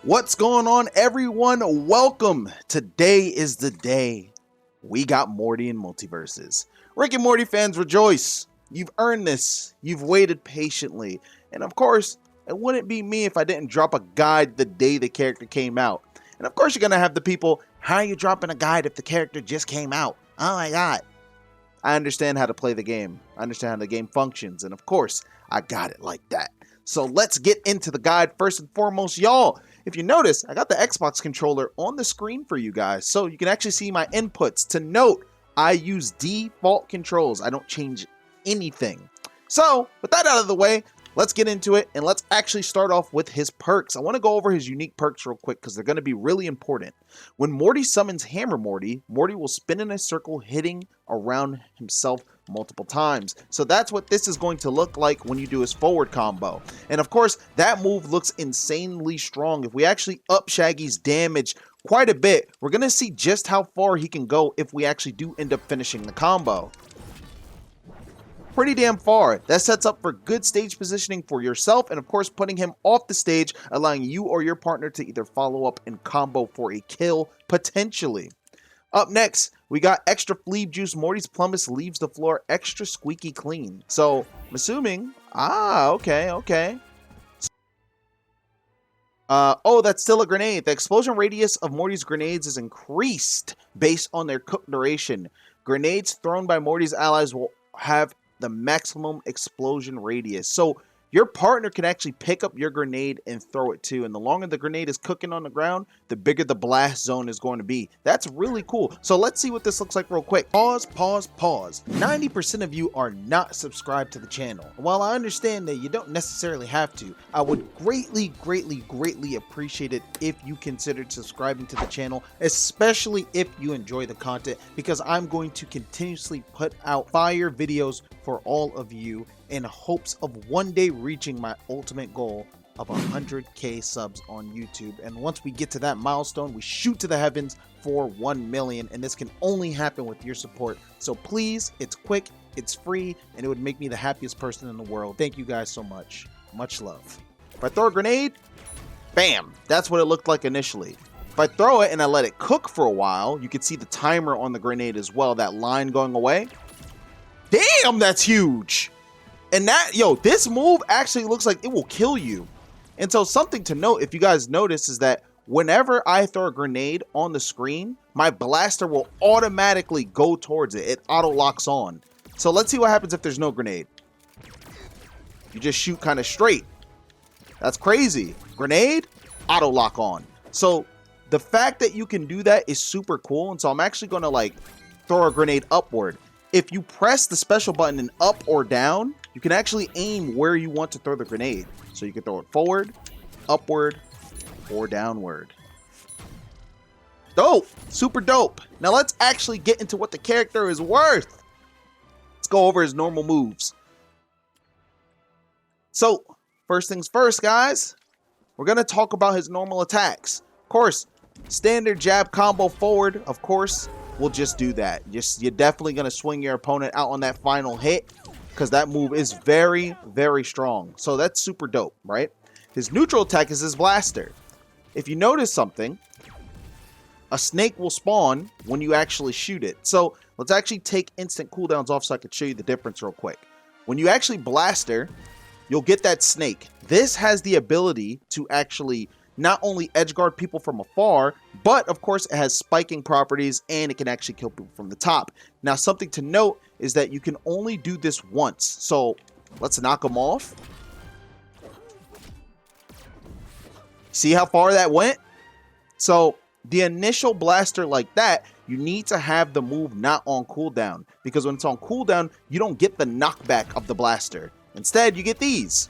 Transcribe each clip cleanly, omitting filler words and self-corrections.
What's going on, everyone? Welcome. Today is the day we got Morty and Multiversus. Rick and Morty fans, rejoice. You've earned this. You've waited patiently. And of course, it wouldn't be me if I didn't drop a guide the day the character came out. And of course, you're going to have the people, how are you dropping a guide if the character just came out? Oh my god. I understand how to play the game. I understand how the game functions. And of course, I got it like that. So let's get into the guide first and foremost, y'all. If you notice, I got the Xbox controller on the screen for you guys, so you can actually see my inputs. To note, I use default controls. I don't change anything. So, with that out of the way, let's get into it, and let's actually start off with his perks. I want to go over his unique perks real quick, because they're going to be really important. When Morty summons Hammer Morty, Morty will spin in a circle, hitting around himself multiple times. So that's what this is going to look like when you do his forward combo. And of course, that move looks insanely strong. If we actually up Shaggy's damage quite a bit, we're going to see just how far he can go if we actually do end up finishing the combo. Pretty damn far. That sets up for good stage positioning for yourself, and of course putting him off the stage, allowing you or your partner to either follow up and combo for a kill, potentially. Up next, we got extra Fleeb Juice. Morty's Plummus leaves the floor extra squeaky clean. So, I'm assuming... okay. Oh, that's still a grenade. The explosion radius of Morty's grenades is increased based on their cook duration. Grenades thrown by Morty's allies will have the maximum explosion radius. So, your partner can actually pick up your grenade and throw it too. And the longer the grenade is cooking on the ground, the bigger the blast zone is going to be. That's really cool. So let's see what this looks like real quick. Pause. 90% of you are not subscribed to the channel. While I understand that you don't necessarily have to, I would greatly appreciate it if you considered subscribing to the channel, especially if you enjoy the content, because I'm going to continuously put out fire videos for all of you in hopes of one day reaching my ultimate goal of 100k subs on YouTube. And once we get to that milestone, we shoot to the heavens for 1 million, and this can only happen with your support. So please, it's quick, it's free, and it would make me the happiest person in the world. Thank you guys so much. Much love. If I throw a grenade, bam, that's what it looked like initially. If I throw it and I let it cook for a while, you can see the timer on the grenade as well, that line going away. Damn, that's huge. And that, this move actually looks like it will kill you. And so something to note, if you guys notice, is that whenever I throw a grenade on the screen, my blaster will automatically go towards it. It auto locks on. So let's see what happens if there's no grenade. You just shoot kind of straight. That's crazy. Grenade, auto lock on. So the fact that you can do that is super cool. And so I'm actually going to throw a grenade upward. If you press the special button in up or down, you can actually aim where you want to throw the grenade. So you can throw it forward, upward, or downward. Dope. Super dope. Now let's actually get into what the character is worth. Let's go over his normal moves. So, first things first, guys. We're going to talk about his normal attacks. Of course, standard jab combo forward, of course, we'll just do that. You're definitely going to swing your opponent out on that final hit, because that move is very strong. So that's super dope, right? His neutral attack is his blaster. If you notice something, a snake will spawn when you actually shoot it. So let's actually take instant cooldowns off so I can show you the difference real quick. When you actually blaster, you'll get that snake. This has the ability to actually not only edgeguard people from afar, but of course it has spiking properties and it can actually kill people from the top. Now, something to note is that you can only do this once. So let's knock them off. See how far that went? So the initial blaster like that, you need to have the move not on cooldown, because when it's on cooldown, you don't get the knockback of the blaster. Instead, you get these,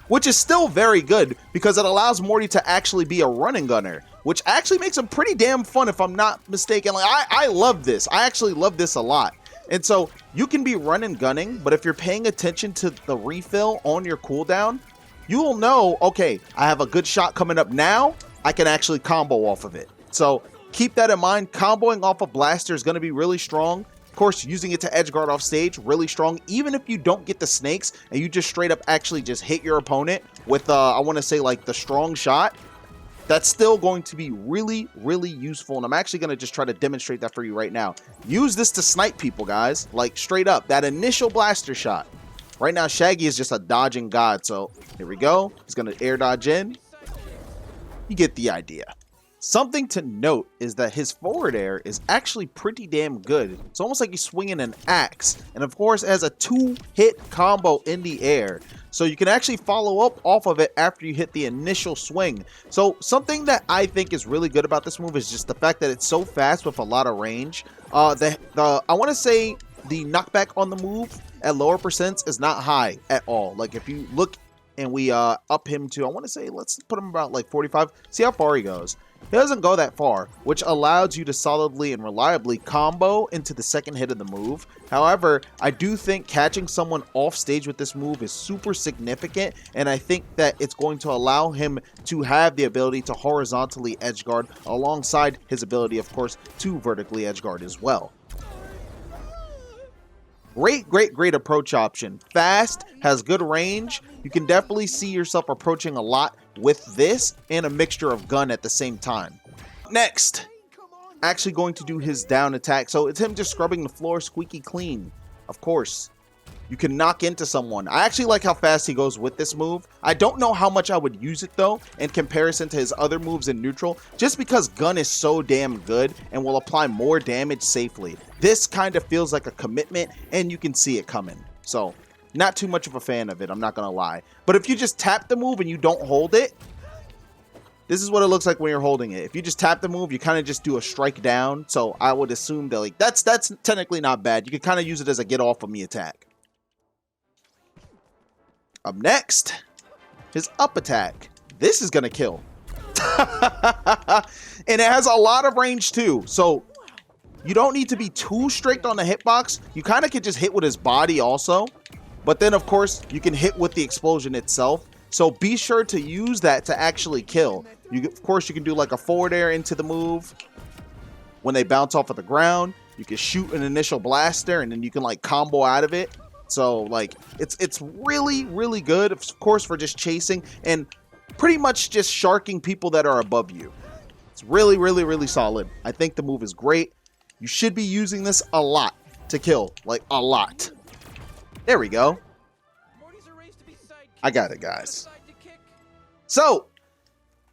which is still very good because it allows Morty to actually be a running gunner, which actually makes him pretty damn fun if I'm not mistaken. I love this. I actually love this a lot. And so you can be running gunning, but if you're paying attention to the refill on your cooldown, you will know, okay, I have a good shot coming up now. I can actually combo off of it. So keep that in mind. Comboing off a blaster is going to be really strong. Of course, using it to edgeguard off stage, really strong. Even if you don't get the snakes and you just straight up actually just hit your opponent with, I want to say the strong shot, that's still going to be really, really useful. And I'm actually going to just try to demonstrate that for you right now. Use this to snipe people, guys. Like, straight up. That initial blaster shot. Right now, Shaggy is just a dodging god. So, here we go. He's going to air dodge in. You get the idea. Something to note is that his forward air is actually pretty damn good. It's almost like he's swinging an axe. And of course, it has a 2-hit combo in the air. So you can actually follow up off of it after you hit the initial swing. So something that I think is really good about this move is just the fact that it's so fast with a lot of range. I want to say the knockback on the move at lower percents is not high at all. Like if you look and we up him to, I want to say, let's put him about like 45. See how far he goes. He doesn't go that far, which allows you to solidly and reliably combo into the second hit of the move. However, I do think catching someone off stage with this move is super significant, and I think that it's going to allow him to have the ability to horizontally edge guard alongside his ability, of course, to vertically edge guard as well. Great approach option. Fast, has good range. You can definitely see yourself approaching a lot with this and a mixture of gun at the same time. Next, actually going to do his down attack. So it's him just scrubbing the floor squeaky clean. Of course, you can knock into someone. I actually like how fast he goes with this move. I don't know how much I would use it though in comparison to his other moves in neutral, just because gun is so damn good and will apply more damage safely. This kind of feels like a commitment and you can see it coming. So not too much of a fan of it, I'm not gonna lie. But if you just tap the move and you don't hold it, this is what it looks like when you're holding it. If you just tap the move, you kind of just do a strike down. So I would assume that like that's technically not bad. You can kind of use it as a get off of me attack. Up next, his up attack. This is gonna kill. And it has a lot of range too. So you don't need to be too strict on the hitbox. You kind of can just hit with his body also. But then, of course, you can hit with the explosion itself. So be sure to use that to actually kill. Of course, you can do like a forward air into the move. When they bounce off of the ground, you can shoot an initial blaster and then you can like combo out of it. So like it's really good, of course, for just chasing and pretty much just sharking people that are above you. It's really solid. I think the move is great. You should be using this a lot to kill, like a lot. There we go. I got it, guys. So,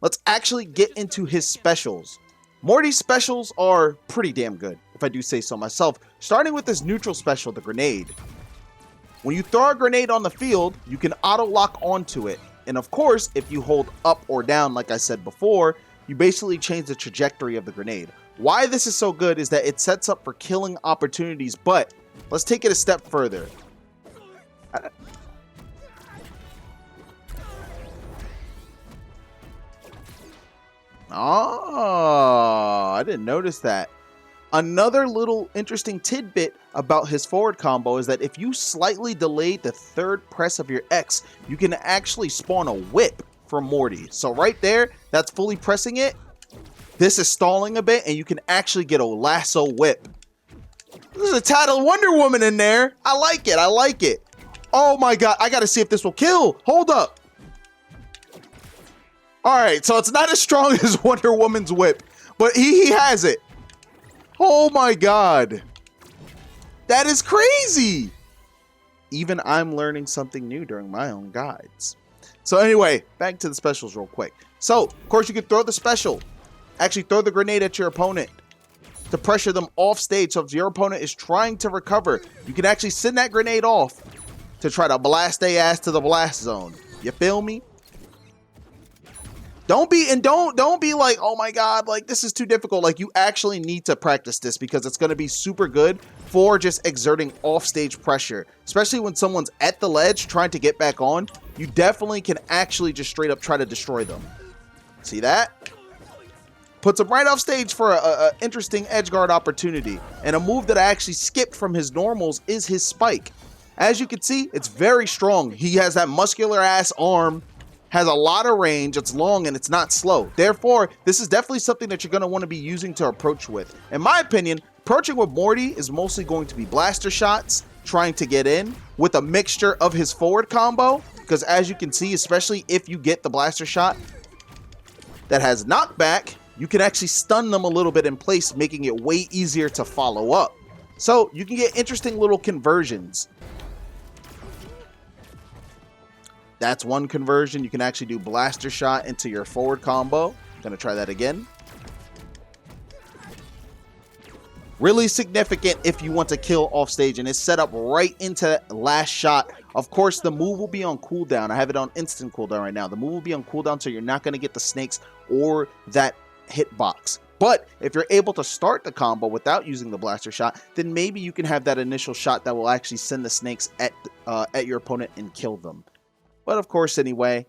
let's actually get into his specials. Morty's specials are pretty damn good, if I do say so myself. Starting with this neutral special, the grenade. When you throw a grenade on the field, you can auto-lock onto it. And of course, if you hold up or down, like I said before, you basically change the trajectory of the grenade. Why this is so good is that it sets up for killing opportunities, but let's take it a step further. Oh, I didn't notice that. Another little interesting tidbit about his forward combo is that if you slightly delay the third press of your X, you can actually spawn a whip from Morty. So right there, that's fully pressing it. This is stalling a bit, and you can actually get a lasso whip. There's a tad of Wonder Woman in there. I like it. I like it. Oh my god, I gotta see if this will kill. Hold up. Alright, so it's not as strong as Wonder Woman's whip, but he has it. Oh my god. That is crazy. Even I'm learning something new during my own guides. So anyway, back to the specials real quick. So, of course, you can throw the special. Actually, throw the grenade at your opponent to pressure them off stage. So if your opponent is trying to recover, you can actually send that grenade off to try to blast their ass to the blast zone. You feel me? Don't be like, oh my god, like this is too difficult. Like you actually need to practice this because it's going to be super good for just exerting offstage pressure, especially when someone's at the ledge trying to get back on. You definitely can actually just straight up try to destroy them. See that? Puts him right off stage for a interesting edge guard opportunity. And a move that I actually skipped from his normals is his spike. As you can see, it's very strong. He has that muscular ass arm, has a lot of range, it's long, and it's not slow. Therefore, this is definitely something that you're going to want to be using to approach with. In my opinion, approaching with Morty is mostly going to be blaster shots, trying to get in, with a mixture of his forward combo, because as you can see, especially if you get the blaster shot, that has knockback, you can actually stun them a little bit in place, making it way easier to follow up. So you can get interesting little conversions. That's one conversion. You can actually do blaster shot into your forward combo. I'm gonna try that again. Really significant if you want to kill off stage, and it's set up right into that last shot. Of course, the move will be on cooldown. I have it on instant cooldown right now. The move will be on cooldown, so you're not going to get the snakes or that hitbox. But if you're able to start the combo without using the blaster shot, then maybe you can have that initial shot that will actually send the snakes at your opponent and kill them. But of course, anyway,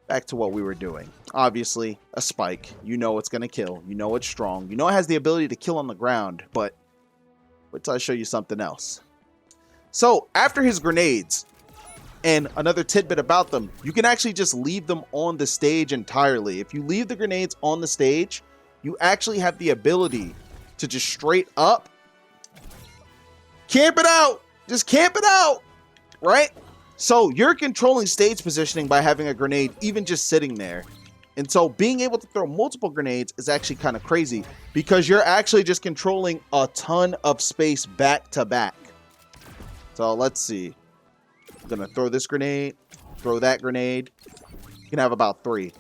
back to what we were doing. Obviously, a spike. You know it's going to kill. You know it's strong. You know it has the ability to kill on the ground. But wait till I show you something else. So after his grenades, and another tidbit about them, you can actually just leave them on the stage entirely. If you leave the grenades on the stage, you actually have the ability to just straight up camp it out. Just camp it out, right? So you're controlling stage positioning by having a grenade even just sitting there. And so being able to throw multiple grenades is actually kind of crazy because you're actually just controlling a ton of space back to back. So let's see. I'm going to throw this grenade, throw that grenade. You can have about 3.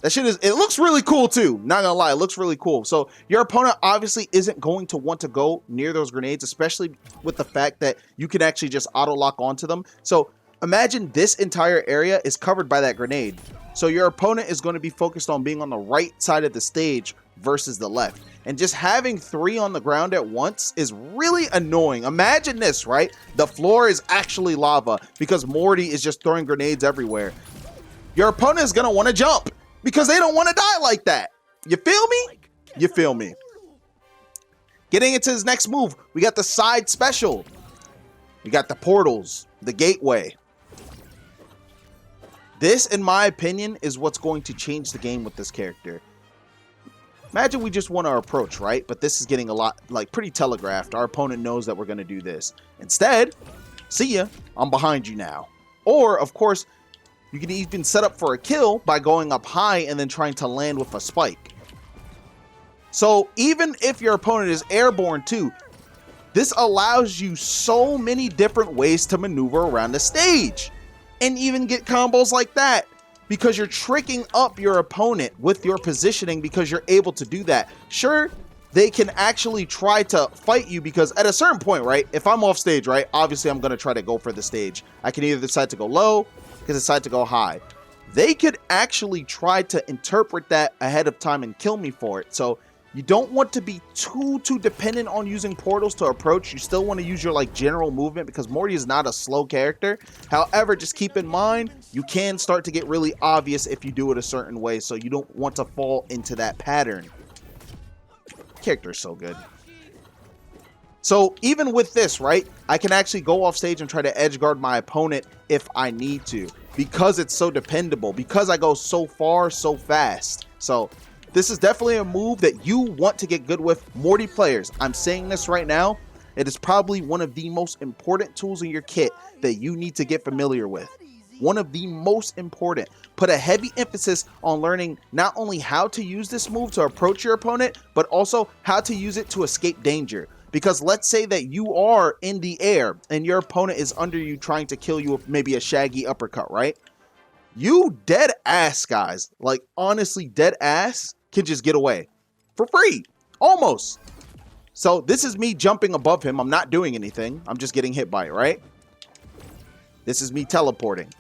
That shit it looks really cool too. Not gonna lie, it looks really cool. So your opponent obviously isn't going to want to go near those grenades, especially with the fact that you can actually just auto lock onto them. So imagine this entire area is covered by that grenade. So your opponent is going to be focused on being on the right side of the stage versus the left. And just having 3 on the ground at once is really annoying. Imagine this, right? The floor is actually lava because Morty is just throwing grenades everywhere. Your opponent is going to want to jump because they don't want to die like that. You feel me? You feel me? Getting into his next move, we got the side special. We got the portals, the gateway. This, in my opinion, is what's going to change the game with this character. Imagine we just want our approach, right? But this is getting a lot, like, pretty telegraphed. Our opponent knows that we're going to do this. Instead, see ya, I'm behind you now. Or, of course, you can even set up for a kill by going up high and then trying to land with a spike. So, even if your opponent is airborne too, this allows you so many different ways to maneuver around the stage. And even get combos like that. Because you're tricking up your opponent with your positioning because you're able to do that. Sure, they can actually try to fight you because at a certain point, right, if I'm off stage, right, obviously I'm going to try to go for the stage. I can either decide to go low, I can decide to go high. They could actually try to interpret that ahead of time and kill me for it. So you don't want to be too dependent on using portals to approach. You still want to use your like general movement because Morty is not a slow character. However, just keep in mind, you can start to get really obvious if you do it a certain way. So you don't want to fall into that pattern. Character is so good. So even with this, right, I can actually go off stage and try to edge guard my opponent if I need to because it's so dependable, because I go so far, so fast. So this is definitely a move that you want to get good with. Morty players, I'm saying this right now, it is probably one of the most important tools in your kit that you need to get familiar with. One of the most important. Put a heavy emphasis on learning not only how to use this move to approach your opponent, but also how to use it to escape danger. Because let's say that you are in the air and your opponent is under you trying to kill you with maybe a shaggy uppercut, right? You dead ass guys, like honestly dead ass, can just get away for free, almost. So this is me jumping above him. I'm not doing anything. I'm just getting hit by it, right? This is me teleporting.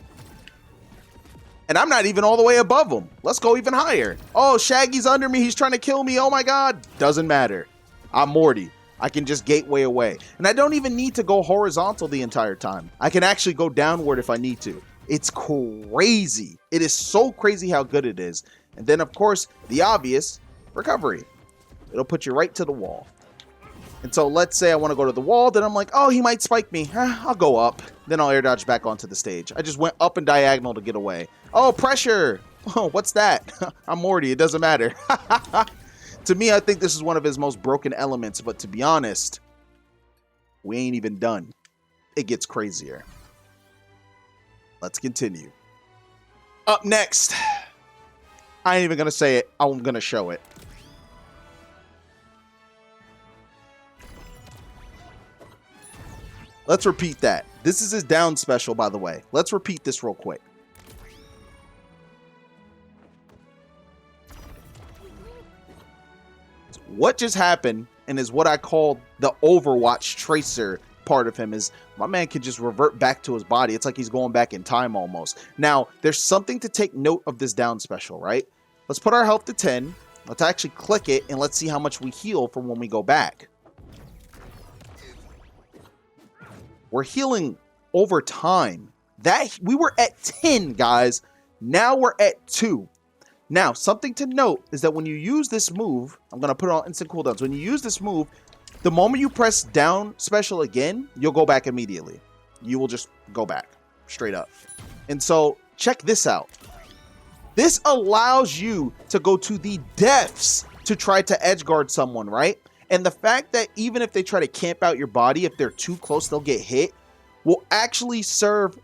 And I'm not even all the way above him. Let's go even higher. Oh, Shaggy's under me. He's trying to kill me. Oh my God. Doesn't matter. I'm Morty. I can just gateway away. And I don't even need to go horizontal the entire time. I can actually go downward if I need to. It's crazy. It is so crazy how good it is. And then, of course, the obvious, recovery. It'll put you right to the wall. And so let's say I want to go to the wall. Then I'm like, oh, he might spike me. I'll go up. Then I'll air dodge back onto the stage. I just went up and diagonal to get away. Oh, pressure. Oh, what's that? I'm Morty. It doesn't matter. To me, I think this is one of his most broken elements. But to be honest, we ain't even done. It gets crazier. Let's continue. Up next, I ain't even gonna say it. I'm gonna show it. Let's repeat that. This is his down special, by the way. Let's repeat this real quick. What just happened, and is what I call the Overwatch Tracer part of him, is my man can just revert back to his body. It's like he's going back in time almost. Now, there's something to take note of this down special, right? Let's put our health to 10. Let's actually click it, and let's see how much we heal from when we go back. We're healing over time. That we were at 10, guys. Now we're at 2. Now, something to note is that when you use this move, I'm going to put it on instant cooldowns. When you use this move, the moment you press down special again, you'll go back immediately. You will just go back straight up. And so check this out. This allows you to go to the depths to try to edge guard someone, right? And the fact that even if they try to camp out your body, if they're too close, they'll get hit, will actually serve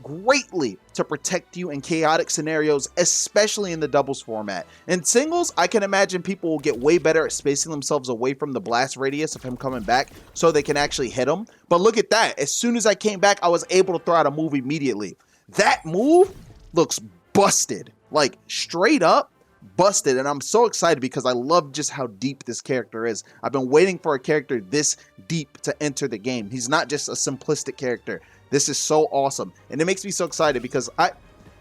greatly to protect you in chaotic scenarios, especially in the doubles format. In singles, I can imagine people will get way better at spacing themselves away from the blast radius of him coming back so they can actually hit him. But look at that. As soon as I came back, I was able to throw out a move immediately. That move looks busted. Like, straight up busted. And I'm so excited because I love just how deep this character is. I've been waiting for a character this deep to enter the game. He's not just a simplistic character. This is so awesome. And it makes me so excited because I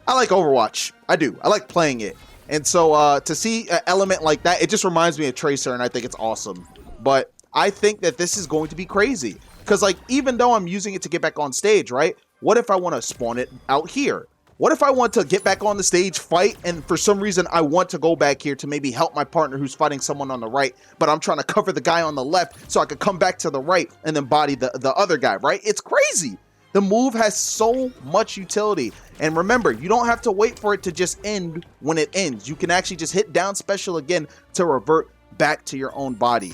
like Overwatch. I do. I like playing it. And so to see an element like that, it just reminds me of Tracer, and I think it's awesome. But I think that this is going to be crazy. Because, like, even though I'm using it to get back on stage, right? What if I want to spawn it out here? What if I want to get back on the stage, fight, and for some reason I want to go back here to maybe help my partner who's fighting someone on the right, but I'm trying to cover the guy on the left so I could come back to the right and then body the other guy, right? It's crazy. The move has so much utility. And remember, you don't have to wait for it to just end when it ends. You can actually just hit down special again to revert back to your own body.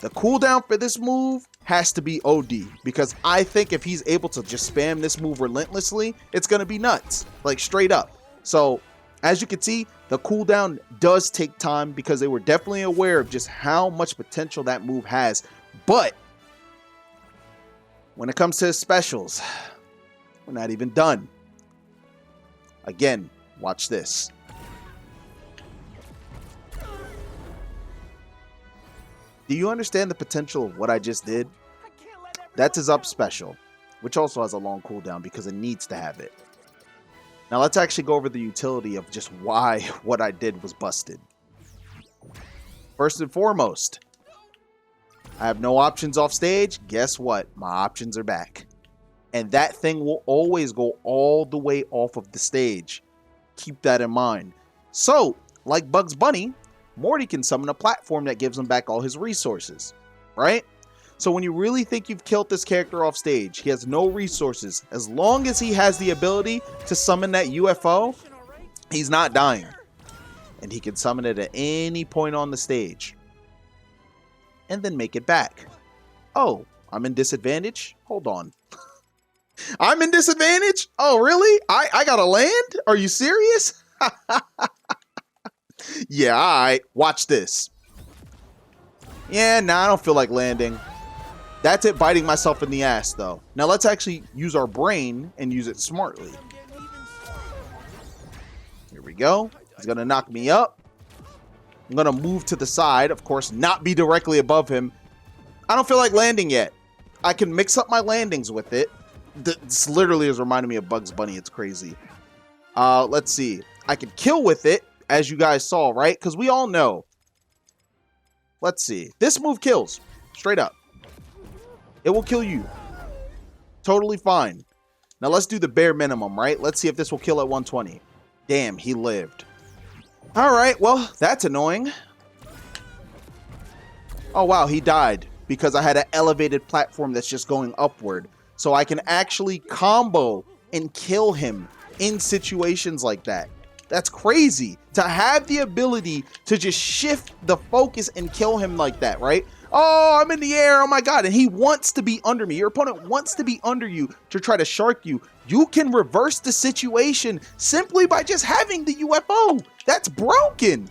The cooldown for this move has to be OD, because I think if he's able to just spam this move relentlessly, it's going to be nuts, like straight up. So as you can see, the cooldown does take time because they were definitely aware of just how much potential that move has. But when it comes to his specials, we're not even done. Again, watch this. Do you understand the potential of what I just did? That's his up special, which also has a long cooldown because it needs to have it. Now let's actually go over the utility of just why what I did was busted. First and foremost, I have no options off stage. Guess what? My options are back. And that thing will always go all the way off of the stage. Keep that in mind. So, like Bugs Bunny, Morty can summon a platform that gives him back all his resources, right? So when you really think you've killed this character off stage, he has no resources. As long as he has the ability to summon that UFO, he's not dying. And he can summon it at any point on the stage. And then make it back. Oh, I'm in disadvantage? Hold on. I'm in disadvantage? Oh, really? I gotta land? Are you serious? Yeah, alright. Watch this. Yeah, nah, I don't feel like landing. That's it, biting myself in the ass, though. Now let's actually use our brain and use it smartly. Here we go. He's gonna knock me up. I'm gonna move to the side, of course, not be directly above him. I don't feel like landing yet. I can mix up my landings with it. This literally is reminding me of Bugs Bunny. It's crazy. Let's see. I can kill with it, as you guys saw, right? Because we all know. Let's see. This move kills. Straight up. It will kill you. Totally fine. Now let's do the bare minimum, right? Let's see if this will kill at 120. Damn, he lived. Alright, well, that's annoying. Oh, wow, he died. Because I had an elevated platform that's just going upward. So I can actually combo and kill him in situations like that. That's crazy. To have the ability to just shift the focus and kill him like that, right? Oh, I'm in the air. Oh my God. And he wants to be under me. Your opponent wants to be under you to try to shark you. You can reverse the situation simply by just having the UFO. That's broken.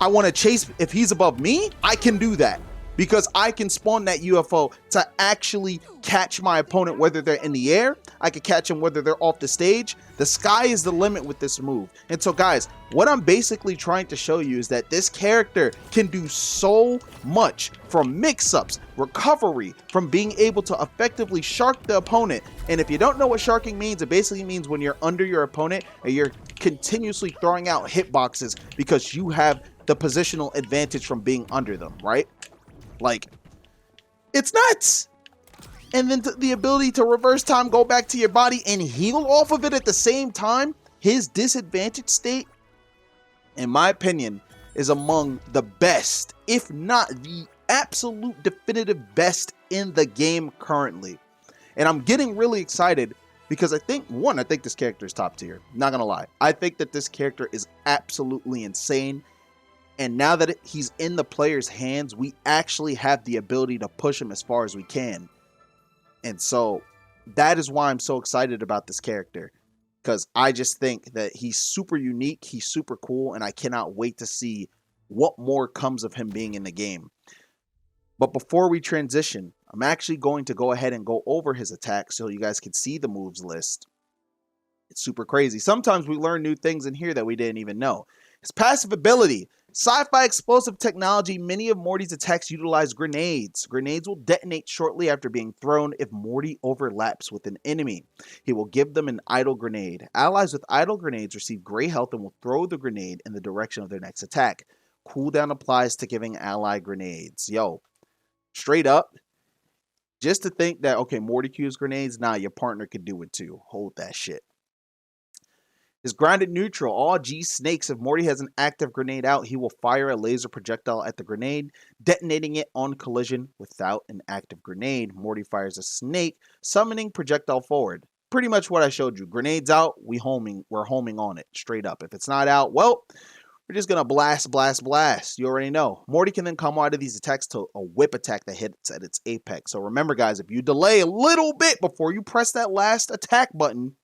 I want to chase. If he's above me, I can do that because I can spawn that UFO to actually catch my opponent, whether they're in the air. I can catch them whether they're off the stage. The sky is the limit with this move. And so guys, what I'm basically trying to show you is that this character can do so much, from mix-ups, recovery, from being able to effectively shark the opponent. And if you don't know what sharking means, it basically means when you're under your opponent and you're continuously throwing out hitboxes because you have the positional advantage from being under them, right? Like, it's nuts. And then the ability to reverse time, go back to your body and heal off of it at the same time. His disadvantage state, in my opinion, is among the best, if not the absolute definitive best in the game currently. And I'm getting really excited because I think this character is top tier. Not gonna lie. I think that this character is absolutely insane. And now that he's in the player's hands, we actually have the ability to push him as far as we can. And so that is why I'm so excited about this character, because I just think that he's super unique, he's super cool, and I cannot wait to see what more comes of him being in the game. But before we transition, I'm actually going to go ahead and go over his attack so you guys can see the moves list. It's super crazy. Sometimes we learn new things in here that we didn't even know. His passive ability. Sci-fi explosive technology. Many of Morty's attacks utilize grenades. Grenades will detonate shortly after being thrown if Morty overlaps with an enemy. He will give them an idle grenade. Allies with idle grenades receive gray health and will throw the grenade in the direction of their next attack. Cooldown applies to giving ally grenades. Yo, straight up, just to think that, okay, Morty cues grenades, nah, your partner could do it too. Hold that shit. Is grounded neutral. All G snakes. If Morty has an active grenade out, he will fire a laser projectile at the grenade, detonating it on collision. Without an active grenade, Morty fires a snake, summoning projectile forward. Pretty much what I showed you. Grenades out, we're homing on it straight up. If it's not out, well, we're just gonna blast. You already know. Morty can then come out of these attacks to a whip attack that hits at its apex. So remember, guys, if you delay a little bit before you press that last attack button,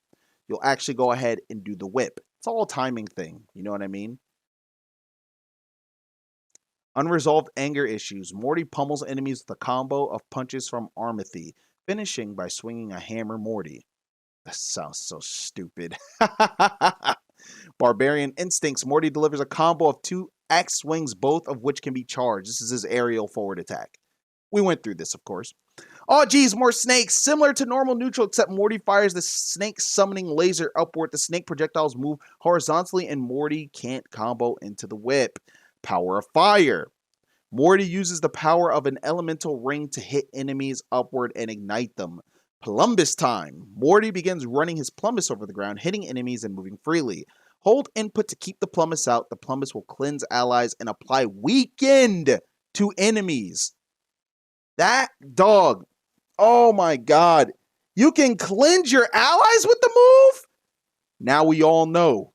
you'll actually go ahead and do the whip. It's all a timing thing. You know what I mean? Unresolved anger issues. Morty pummels enemies with a combo of punches from Armathy, finishing by swinging a hammer Morty. That sounds so stupid. Barbarian instincts. Morty delivers a combo of 2 axe swings, both of which can be charged. This is his aerial forward attack. We went through this, of course. Oh, geez, more snakes. Similar to normal neutral, except Morty fires the snake summoning laser upward. The snake projectiles move horizontally, and Morty can't combo into the whip. Power of fire. Morty uses the power of an elemental ring to hit enemies upward and ignite them. Plumbus time. Morty begins running his plumbus over the ground, hitting enemies and moving freely. Hold input to keep the plumbus out. The plumbus will cleanse allies and apply weakened to enemies. That dog. Oh my God. You can cleanse your allies with the move? Now we all know.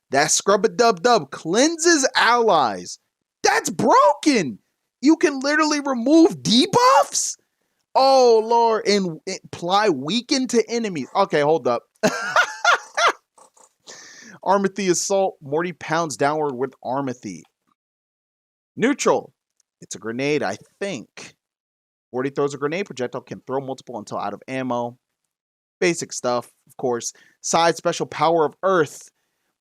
That scrub-a-dub-dub cleanses allies. That's broken. You can literally remove debuffs? Oh, Lord. And apply weaken to enemies. Okay, hold up. Armathy assault. Morty pounds downward with Armathy. Neutral. It's a grenade, I think. Morty throws a grenade projectile, can throw multiple until out of ammo. Basic stuff, of course. Side special power of earth.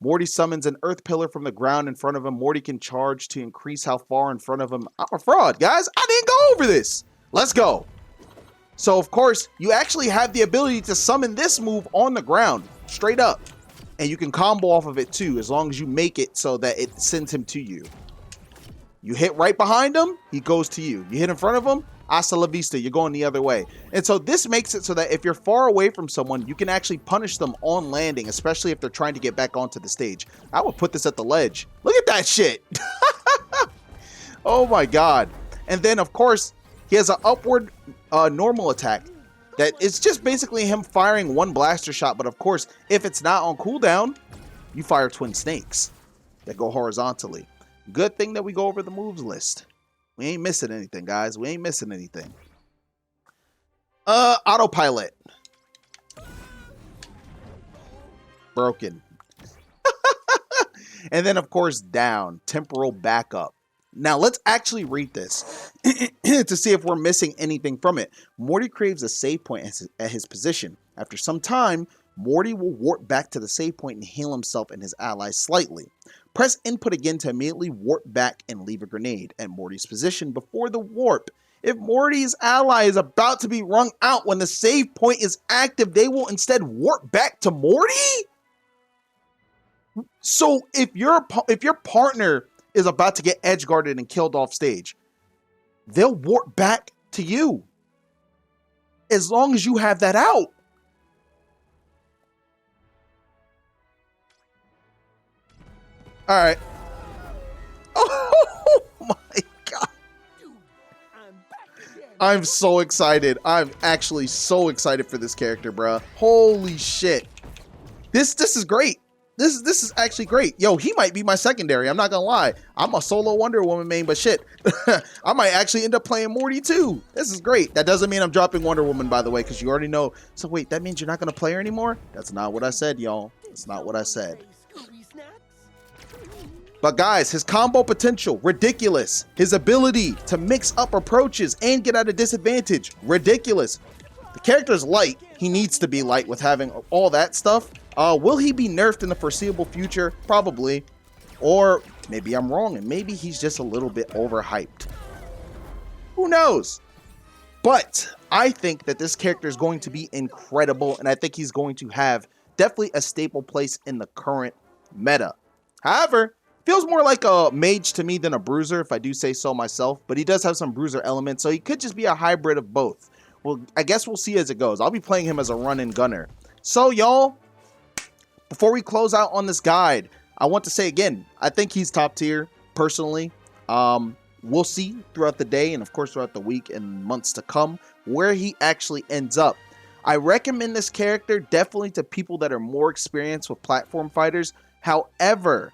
Morty summons an earth pillar from the ground in front of him. Morty can charge to increase how far in front of him. I'm a fraud, guys. I didn't go over this. Let's go. So, of course, you actually have the ability to summon this move on the ground, straight up. And you can combo off of it too, as long as you make it so that it sends him to you. You hit right behind him, he goes to you. You hit in front of him, hasta la vista, you're going the other way. And so this makes it so that if you're far away from someone, you can actually punish them on landing, especially if they're trying to get back onto the stage. I would put this at the ledge. Look at that shit. Oh my God. And then, of course, he has an upward normal attack that is just basically him firing one blaster shot. But of course, if it's not on cooldown, you fire twin snakes that go horizontally. Good thing that we go over the moves list. We ain't missing anything, guys. We ain't missing anything. Autopilot. And then, of course, down, temporal backup. Now, let's actually read this to see if we're missing anything from it. Morty craves a save point at his position. After some time, Morty will warp back to the save point and heal himself and his allies slightly. Press input again to immediately warp back and leave a grenade at Morty's position before the warp. If Morty's ally is about to be wrung out when the save point is active, they will instead warp back to Morty? So if your partner is about to get edge guarded and killed off stage, they'll warp back to you as long as you have that out. All right. Oh my God. I'm so excited. I'm actually so excited for this character, bro. Holy shit. This is great. This is actually great. Yo, he might be my secondary. I'm not gonna lie. I'm a solo Wonder Woman main, but shit, I might actually end up playing Morty too. This is great. That doesn't mean I'm dropping Wonder Woman, by the way, because you already know. So wait, that means you're not gonna play her anymore? That's not what I said, y'all. That's not what I said. But guys, his combo potential, ridiculous. His ability to mix up approaches and get at a disadvantage, ridiculous. The character's light. He needs to be light with having all that stuff. Will he be nerfed in the foreseeable future? Probably. Or maybe I'm wrong and maybe he's just a little bit overhyped. Who knows? But I think that this character is going to be incredible, and I think he's going to have definitely a staple place in the current meta. However, feels more like a mage to me than a bruiser, if I do say so myself, but he does have some bruiser elements, so he could just be a hybrid of both. Well, I guess we'll see as it goes. I'll be playing him as a run-in gunner. So, y'all, before we close out on this guide, I want to say again, I think he's top tier, personally. We'll see throughout the day and, of course, throughout the week and months to come where he actually ends up. I recommend this character definitely to people that are more experienced with platform fighters. However,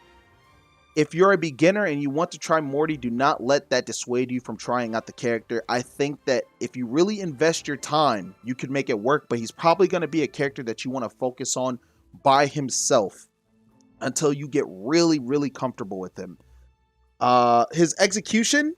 if you're a beginner and you want to try Morty, do not let that dissuade you from trying out the character. I think that if you really invest your time, you could make it work, but he's probably going to be a character that you want to focus on by himself until you get really, really comfortable with him. His execution,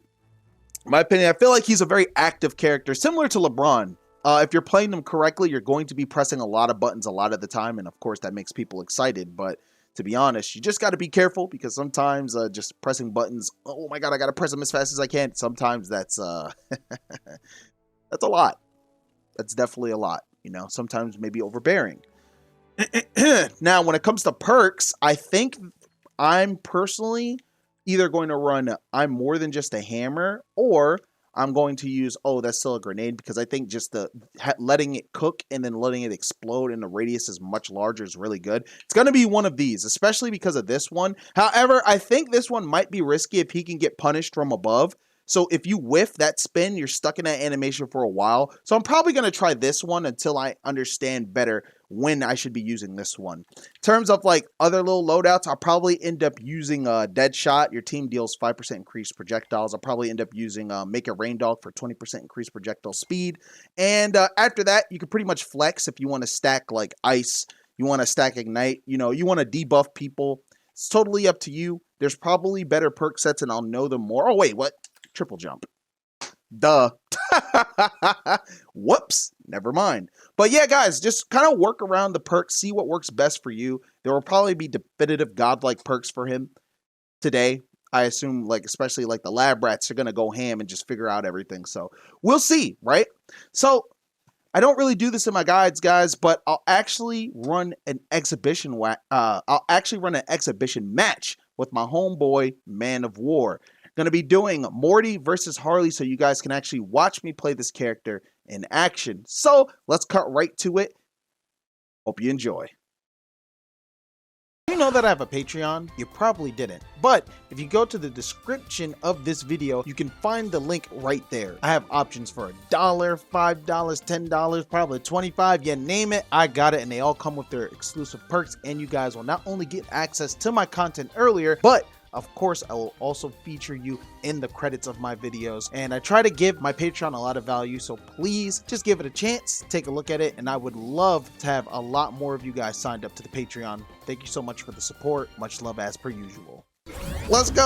in my opinion, I feel like he's a very active character, similar to LeBron. If you're playing them correctly, you're going to be pressing a lot of buttons a lot of the time, and of course that makes people excited, but to be honest, you just got to be careful because sometimes just pressing buttons, oh my God, I got to press them as fast as I can. Sometimes that's that's a lot. That's definitely a lot, you know, sometimes maybe overbearing. Now, when it comes to perks, I think I'm personally either going to run I'm more than just a hammer, or I'm going to use, oh, that's still a grenade, because I think just the letting it cook and then letting it explode and the radius is much larger is really good. It's going to be one of these, especially because of this one. However, I think this one might be risky if he can get punished from above. So if you whiff that spin, you're stuck in that animation for a while. So I'm probably going to try this one until I understand better when I should be using this one. In terms of like other little loadouts, I'll probably end up using Dead Shot. Your team deals 5% increased projectiles. I'll probably end up using Make a Rain Dog for 20% increased projectile speed. And after that, you can pretty much flex if you want to stack like Ice. You want to stack Ignite. You know, you want to debuff people. It's totally up to you. There's probably better perk sets and I'll know them more. Oh, wait, what? Triple jump. Duh. Whoops. Never mind. But yeah, guys, just kind of work around the perks. See what works best for you. There will probably be definitive godlike perks for him today. I assume, like, especially like the lab rats are going to go ham and just figure out everything. So we'll see, right? So I don't really do this in my guides, guys, but I'll actually run an exhibition. I'll actually run an exhibition match with my homeboy, Man of War. Going to be doing Morty versus Harley, so you guys can actually watch me play this character in action. So let's cut right to it. Hope you enjoy. You know that I have a Patreon? You probably didn't. But if you go to the description of this video, you can find the link right there. I have options for $1, $5, $10, probably $25. You name it, I got it. And they all come with their exclusive perks. And you guys will not only get access to my content earlier, but Of course, I will also feature you in the credits of my videos. And I try to give my Patreon a lot of value, so please just give it a chance, take a look at it, and I would love to have a lot more of you guys signed up to the Patreon. Thank you so much for the support. Much love as per usual. Let's go!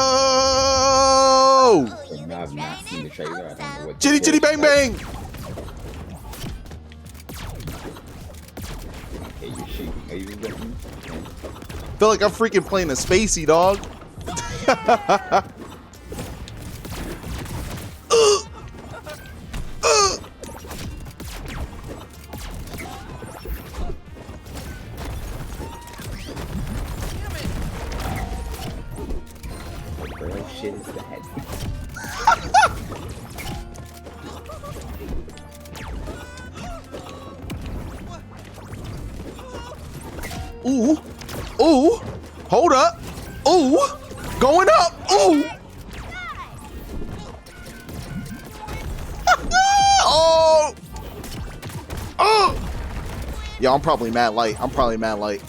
I've not seen the trailer. I don't know what. Chitty chitty bang bang! Okay, you're shaking. Are you looking? Feel like I'm freaking playing a spacey, dog. Girl, shit is that. Ooh, ooh, hold up, ooh, going up, ooh. Oh, oh. Yeah, I'm probably mad light. I'm probably mad light.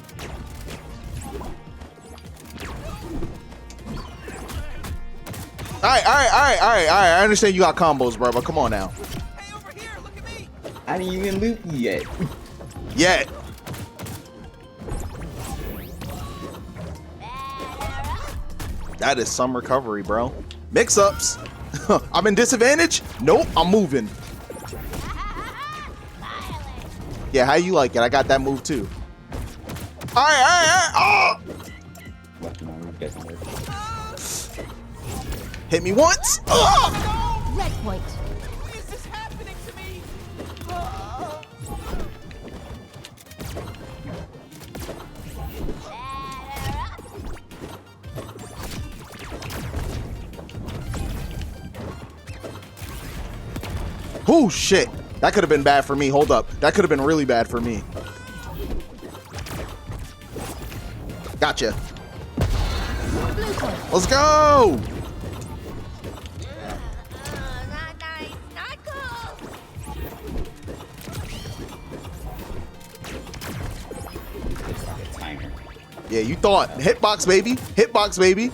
All right. I understand you got combos, bro, but come on now. Hey, over here, look at me. I didn't even loot you yet. Yet. That is some recovery, bro. Mix-ups. I'm in disadvantage? Nope, I'm moving. Yeah, how you like it? I got that move too. All right. Oh! Hit me once. Oh! Red point. Why is this happening to me? Oh shit. That could have been bad for me. Hold up. That could have been really bad for me. Gotcha. Let's go. Not nice, not cool. It's like a timer. Yeah, you thought. Hitbox, baby. Hitbox, baby.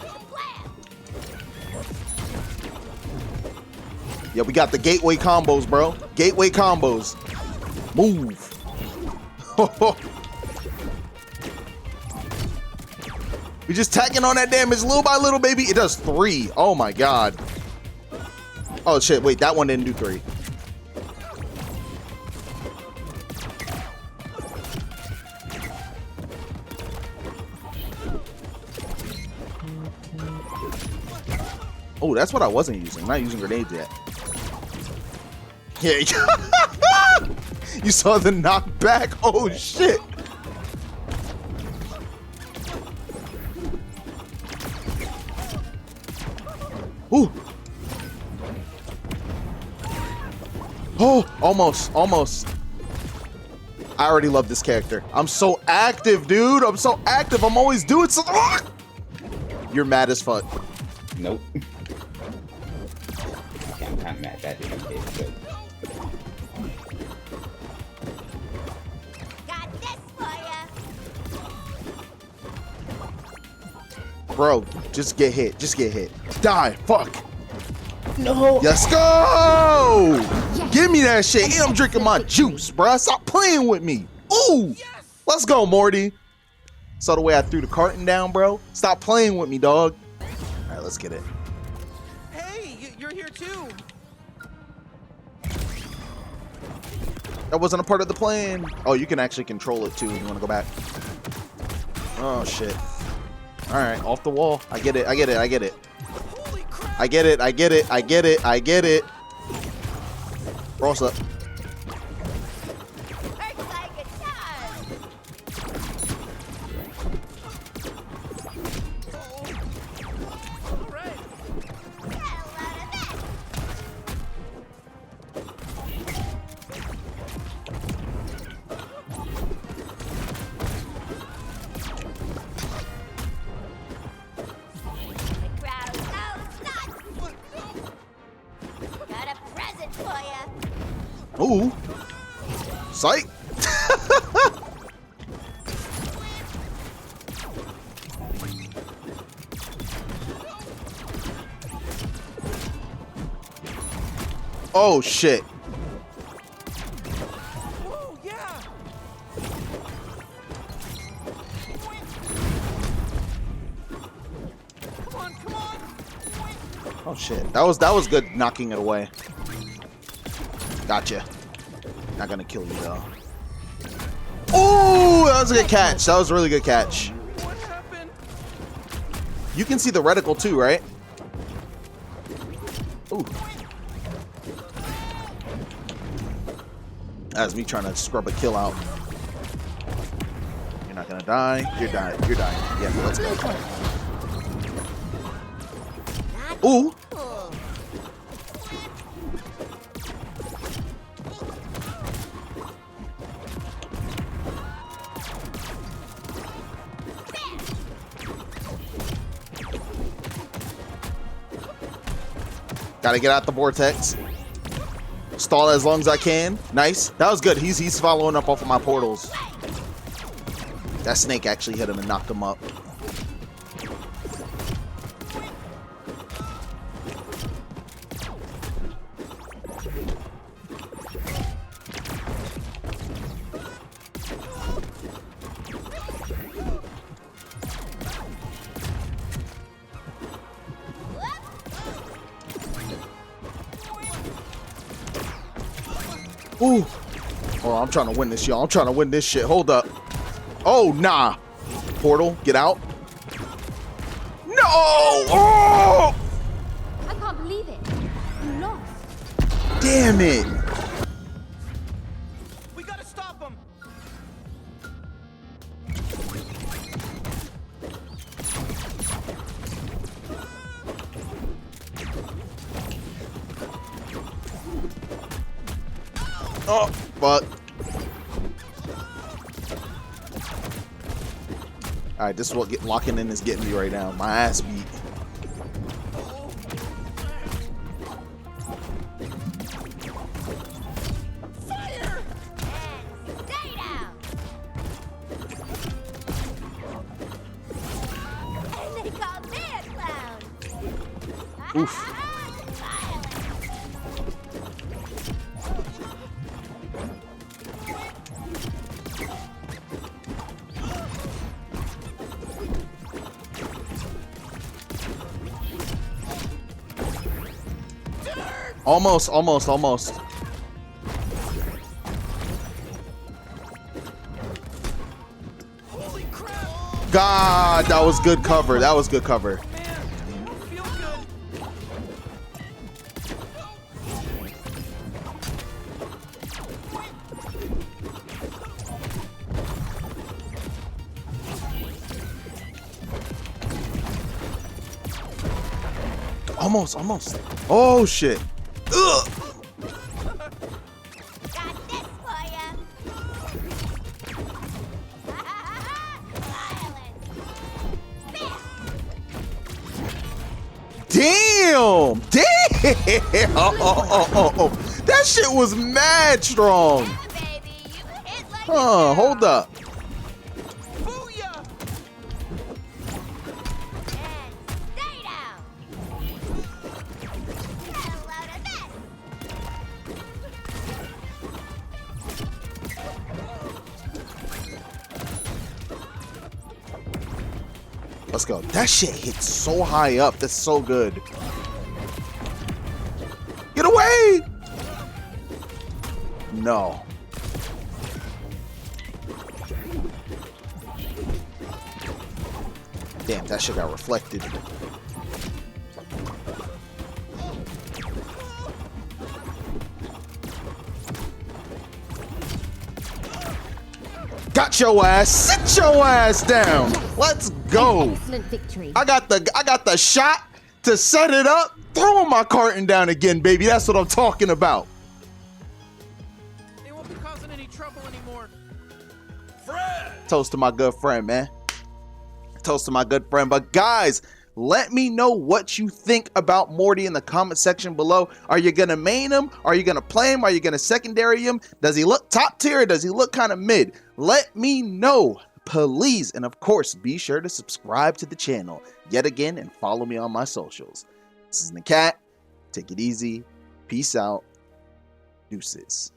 Yeah, we got the gateway combos, bro. Gateway combos. Move. We just tacking on that damage little by little, baby. It does 3. Oh my god. Oh shit, wait, that one didn't do 3. Oh, that's what I wasn't using. I'm not using grenades yet. Yeah. You saw the knockback? Oh shit. Ooh. Oh, almost. I already love this character. I'm so active, dude. I'm so active. I'm always doing something. You're mad as fuck. Nope. Okay, I'm kind of mad that didn't hit, but Got this for ya. Bro, just get hit. Just get hit. Die. Fuck. no. Let's go. Give me that shit. And I'm drinking my juice, bro. Stop playing with me. Ooh. Let's go, Morty. Saw the way I threw the carton down, bro. Stop playing with me, dog. All right, let's get it. Hey, you're here too. That wasn't a part of the plan. Oh, you can actually control it too if you want to go back. Oh, shit. All right, off the wall. I get it. Holy crap. I get it. Cross up. Hurts like a charm. All right. Got a lot of that. The crowd goes nuts. Got a present for ya. Ooh. Psych. Oh shit. Whoa, yeah. Come on, come on. Oh shit. That was good knocking it away. Gotcha. Not gonna kill you though. Oh, that was a good catch. That was a really good catch. What happened? You can see the reticle too, right? Ooh. That's me trying to scrub a kill out. You're not gonna die. You're dying. You're dying. Yeah, let's go. Ooh. Cool. Gotta get out the vortex. Stall as long as I can. Nice. That was good. He's following up off of my portals. That snake actually hit him and knocked him up. Ooh. Oh, I'm trying to win this, y'all. I'm trying to win this shit. Hold up. Oh, nah. Portal, get out. No! Oh! I can't believe it. You lost. Damn it. We gotta stop him. Oh, fuck. All right, this is what locking in is getting me right now. My ass beat. Fire! And stay down. And they call me a clown. Oof. Almost. Holy crap! God, that was good cover. That was good cover. Man, I don't feel good. Almost. Oh shit. Ugh. Got this for ya. Damn! Oh. That shit was mad strong. Yeah, baby, you hit like Huh, a hold girl. up. Booyah! And stay down. Hello to this. Let's go. That shit hits so high up. That's so good. Get away! No. Damn, that shit got reflected. Got your ass. Sit your ass down. Let's go. Excellent victory. I got the shot to set it up. Throwing my carton down again, baby. That's what I'm talking about. They won't be causing any trouble anymore. Toast to my good friend, man. Toast to my good friend. But guys, let me know what you think about Morty in the comment section below. Are you gonna main him? Are you gonna play him? Are you gonna secondary him? Does he look top tier? Or does he look kind of mid? Let me know, please. And of course, be sure to subscribe to the channel yet again and follow me on my socials. This is NAKAT. Take it easy. Peace out. Deuces.